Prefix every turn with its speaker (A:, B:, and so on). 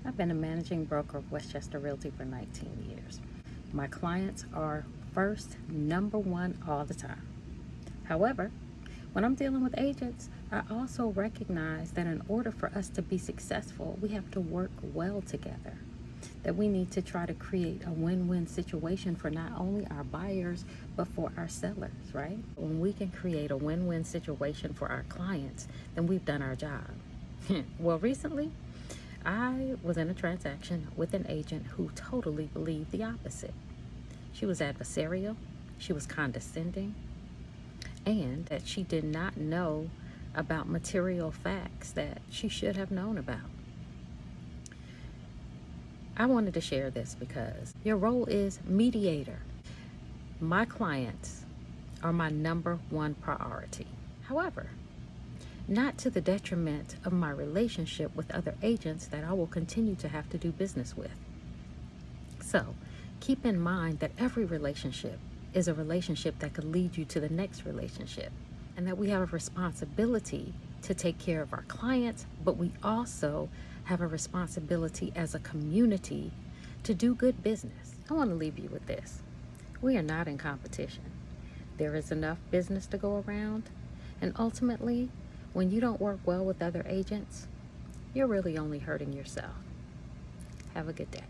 A: I've been a managing broker of Westchester Realty for 19 years. My clients are first, number one all the time. However, when I'm dealing with agents, I also recognize that in order for us to be successful, we have to work well together. That we need to try to create a win-win situation for not only our buyers, but for our sellers, right? When we can create a win-win situation for our clients, then we've done our job. Well, recently, I was in a transaction with an agent who totally believed the opposite. She was adversarial, she was condescending, and that she did not know about material facts that she should have known about. I wanted to share this because your role is mediator. My clients are my number one priority. However, not to the detriment of my relationship with other agents that I will continue to have to do business with. So, keep in mind that every relationship is a relationship that could lead you to the next relationship, and that we have a responsibility to take care of our clients, but we also have a responsibility as a community to do good business. I want to leave you with this. We are not in competition. There is enough business to go around, and ultimately, when you don't work well with other agents, you're really only hurting yourself. Have a good day.